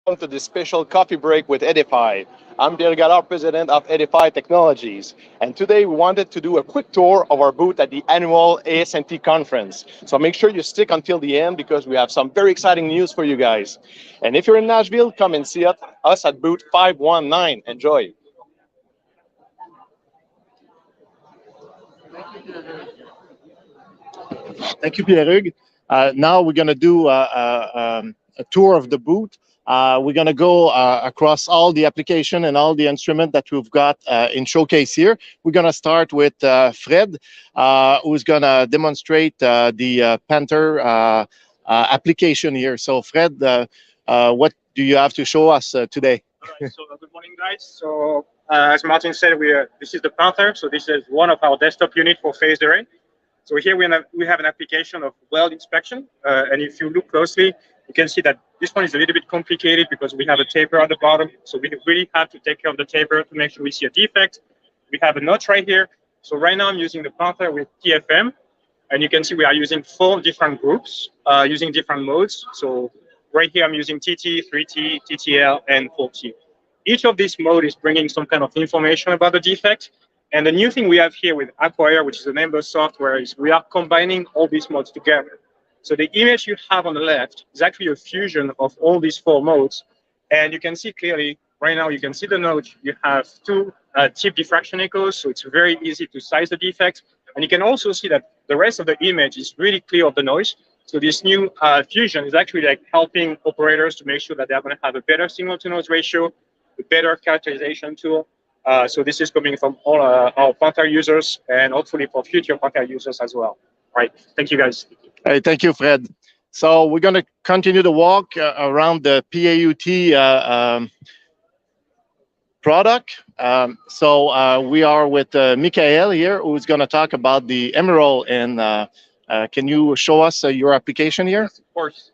welcome to this special coffee break with Eddyfi. I'm Pierre Gallard, president of Eddyfi Technologies, and today we wanted to do a quick tour of our booth at the annual ASNT Conference. So make sure you stick until the end because we have some very exciting news for you guys. And if you're in Nashville, come and see us at booth 519. Enjoy. Thank you, Pierre. Now we're going to do a tour of the booth. We're going to go across all the application and all the instrument that we've got in showcase here. We're going to start with Fred, who's going to demonstrate the Panther application here. So Fred, what do you have to show us today? All right, so good morning, guys. So as Martin said, this is the Panther. So this is one of our desktop unit for phased array. So here we have an application of weld inspection. And if you look closely, you can see that this one is a little bit complicated because we have a taper at the bottom. So we really have to take care of the taper to make sure we see a defect. We have a notch right here. So right now I'm using the Panther with TFM. And you can see we are using 4 different groups using different modes. So right here I'm using TT, 3T, TTL, and 4T. Each of these modes is bringing some kind of information about the defect. And the new thing we have here with Acquire, which is a Nimbus software, is we are combining all these modes together. So the image you have on the left is actually a fusion of all these 4 modes. And you can see clearly, right now you can see the node. You have 2 tip diffraction echoes, so it's very easy to size the defect. And you can also see that the rest of the image is really clear of the noise. So this new fusion is actually like helping operators to make sure that they're going to have a better signal-to-noise ratio, a better characterization tool. So this is coming from all our Panther users and hopefully for future Panther users as well. All right, thank you guys. Hey, thank you, Fred. So we're going to continue to walk around the PAUT product. So we are with Michael here, who's going to talk about the Emerald. And can you show us your application here? Yes, of course.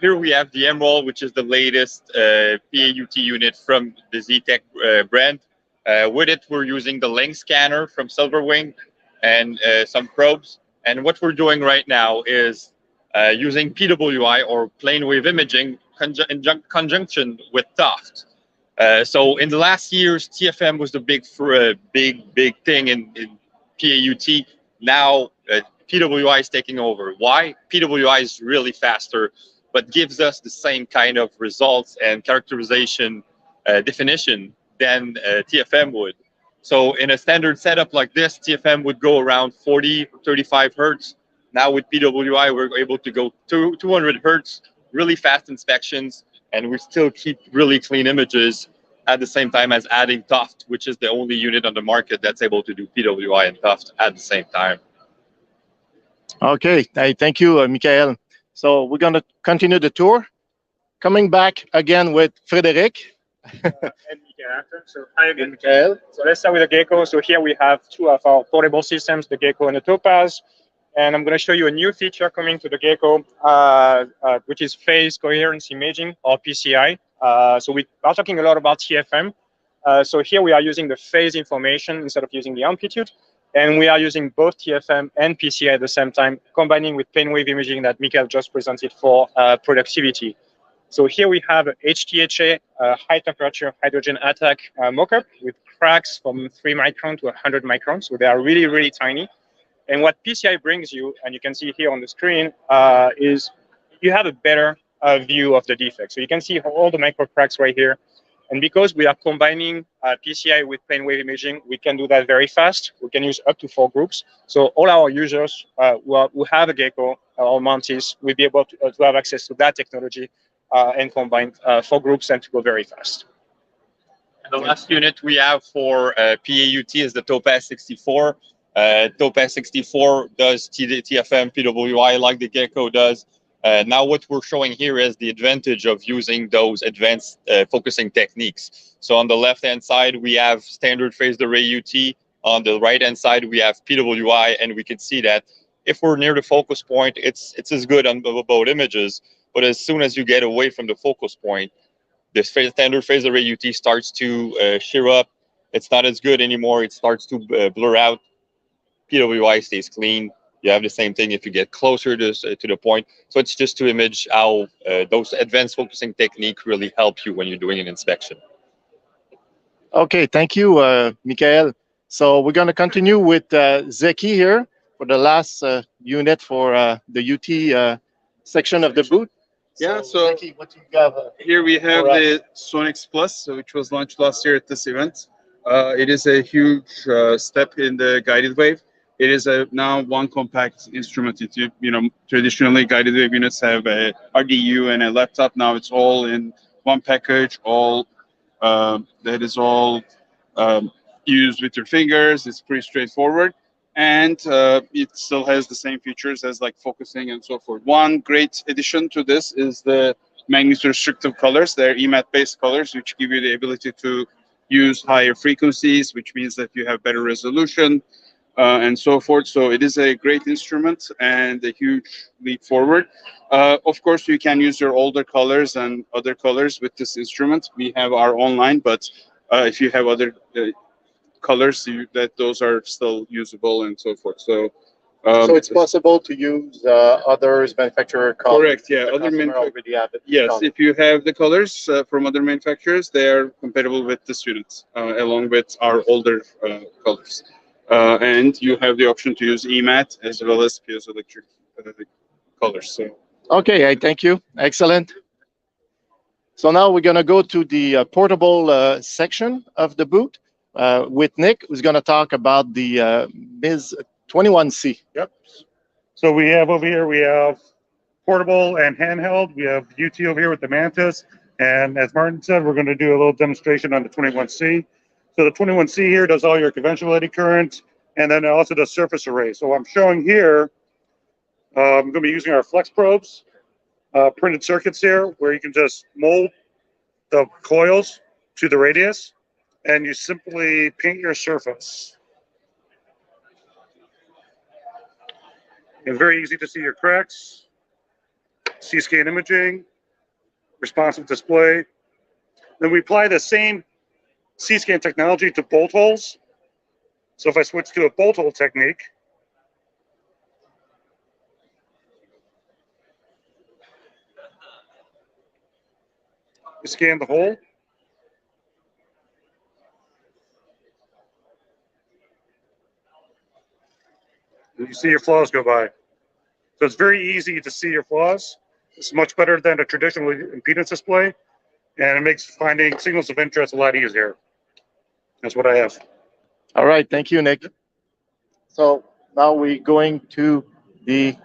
Here we have the Emerald, which is the latest PAUT unit from the Z-Tech brand. With it, we're using the link scanner from Silverwing and some probes. And what we're doing right now is using PWI or plane wave imaging in conjunction with Tuft. So in the last years, TFM was the big thing in PAUT. Now PWI is taking over. Why? PWI is really faster, but gives us the same kind of results and characterization definition than TFM would. So in a standard setup like this, TFM would go around 40, 35 hertz. Now with PWI, we're able to go to 200 hertz, really fast inspections, and we still keep really clean images at the same time as adding Tuft, which is the only unit on the market that's able to do PWI and Tuft at the same time. Okay, hey, thank you, Michael. So we're going to continue the tour. Coming back again with Frédéric. And Michael. So hi again, Michael. So let's start with the Gecko. So here we have 2 of our portable systems, the Gecko and the Topaz. And I'm going to show you a new feature coming to the Gecko, which is phase coherence imaging, or PCI. So we are talking a lot about TFM. So here we are using the phase information instead of using the amplitude. And we are using both TFM and PCI at the same time, combining with plane wave imaging that Michael just presented for productivity. So here we have a HTHA, high temperature hydrogen attack mockup with cracks from 3 microns to 100 microns. So they are really, really tiny. And what PCI brings you, and you can see here on the screen, is you have a better view of the defect. So you can see all the micro cracks right here. And because we are combining PCI with plane wave imaging, we can do that very fast. We can use up to 4 groups. So all our users who have a Gecko or Mantis will be able to have access to that technology and combine 4 groups and to go very fast. And the last unit we have for PAUT is the Topaz 64. Topaz 64 does TFM, PWI like the Gecko does. Now what we're showing here is the advantage of using those advanced focusing techniques. So on the left-hand side, we have standard phased array UT. On the right-hand side, we have PWI, and we can see that if we're near the focus point, it's as good on both images. But as soon as you get away from the focus point, the standard phased array UT starts to shear up. It's not as good anymore. It starts to blur out. PWI stays clean. You have the same thing if you get closer to the point. So it's just to image how those advanced focusing technique really help you when you're doing an inspection. Okay, thank you, Michael. So we're going to continue with Zeki here for the last unit for the UT section of the booth. Yeah, so Zeki, what do you have? Here we have the Sonix Plus, which was launched last year at this event. It is a huge step in the guided wave. It is now one compact instrument. Traditionally guided wave units have a RDU and a laptop. Now it's all in one package. That is all used with your fingers. It's pretty straightforward, and it still has the same features as like focusing and so forth. One great addition to this is the magnitude restrictive colors. They're EMAT-based colors, which give you the ability to use higher frequencies, which means that you have better resolution and so forth. So it is a great instrument and a huge leap forward. Of course, you can use your older colors and other colors with this instrument. We have our own line, but if you have other colors, those are still usable and so forth. So it's possible to use others manufacturer colors. Correct. Yeah, other manufacturers. Yes, if you have the colors from other manufacturers, they are compatible with this unit, along with our older colors. And you have the option to use EMAT as well as piezoelectric colors. So. Okay, thank you. Excellent. So now we're going to go to the portable section of the booth with Nick, who's going to talk about the MIS 21C. Yep. So we have over here, we have portable and handheld. We have UT over here with the Mantis. And as Martin said, we're going to do a little demonstration on the 21C. So the 21C here does all your conventional eddy current, and then it also does surface array. So I'm showing here, I'm going to be using our flex probes, printed circuits here, where you can just mold the coils to the radius, and you simply paint your surface. It's very easy to see your cracks, C-scan imaging, responsive display. Then we apply the same C-scan technology to bolt holes. So if I switch to a bolt hole technique, you scan the hole. And you see your flaws go by. So it's very easy to see your flaws. It's much better than a traditional impedance display, and it makes finding signals of interest a lot easier. That's what I have. All right, thank you, Nick. So now we're going to the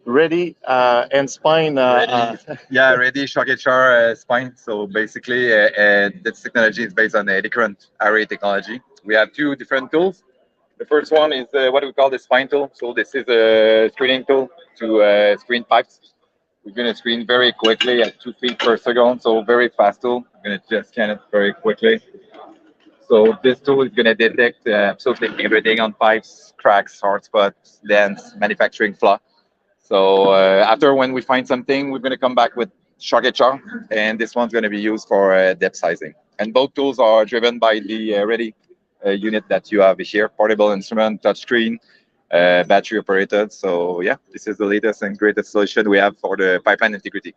ready and spine. Ready shock HR spine. So basically, this technology is based on the eddy current array technology. We have two different tools. The first one is what we call the spine tool. So this is a screening tool to screen pipes. We're going to screen very quickly at 2 feet per second, so very fast tool. I'm going to just scan it very quickly. So this tool is going to detect absolutely everything on pipes, cracks, hard spots, dents, manufacturing flaw. So after when we find something, we're going to come back with shock HR, and this one's going to be used for depth sizing. And both tools are driven by the ready unit that you have here, portable instrument, touchscreen, battery operated. So yeah, this is the latest and greatest solution we have for the pipeline integrity.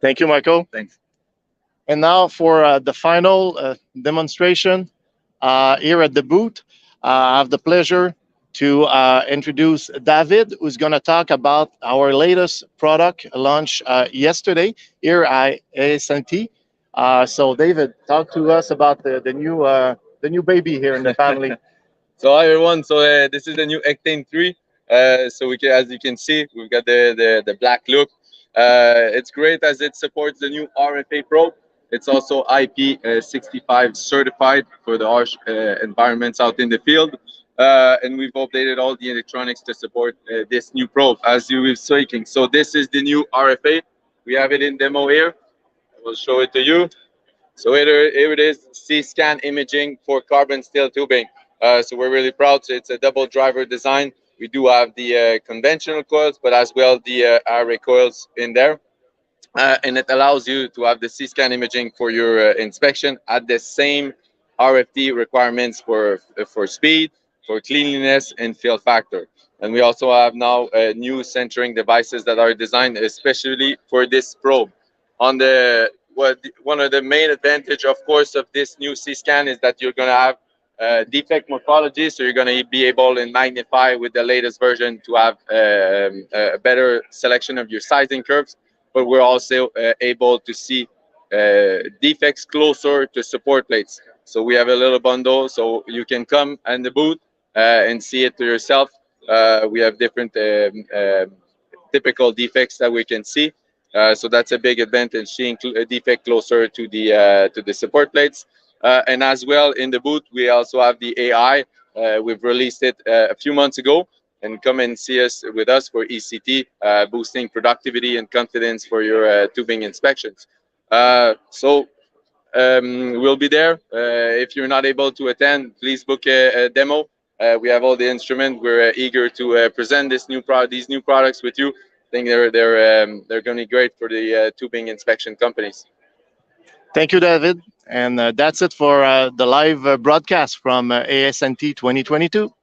Thank you, Michael. Thanks. And now for the final demonstration here at the booth, I have the pleasure to introduce David, who's going to talk about our latest product launched yesterday here at ASNT. So David, talk to us about the new baby here in the family. So hi everyone, so this is the new Octane 3. So we can, as you can see, we've got the black look. It's great as it supports the new RFA probe. It's also IP65 certified for the harsh environments out in the field. And we've updated all the electronics to support this new probe, as you were speaking. So this is the new RFA. We have it in demo here. I will show it to you. So here it is, C-scan imaging for carbon steel tubing. So we're really proud. So it's a double driver design. We do have the conventional coils, but as well the array coils in there. And it allows you to have the C-scan imaging for your inspection at the same RFD requirements for speed, for cleanliness and fill factor. And we also have now new centering devices that are designed especially for this probe. On the one of the main advantage, of course, of this new C-scan is that you're going to have defect morphology, so you're going to be able in magnify with the latest version to have a better selection of your sizing curves. But we're also able to see defects closer to support plates. So we have a little bundle, so you can come in the booth and see it to yourself. We have different typical defects that we can see. So that's a big advantage, seeing a defect closer to the support plates. And as well in the booth, we also have the AI. We've released it a few months ago, and come and see us with us for ECT, boosting productivity and confidence for your tubing inspections. So we'll be there. If you're not able to attend, please book a demo. We have all the instruments. We're eager to present these new products with you. I think they're going to be great for the tubing inspection companies. Thank you, David. And that's it for the live broadcast from ASNT 2022.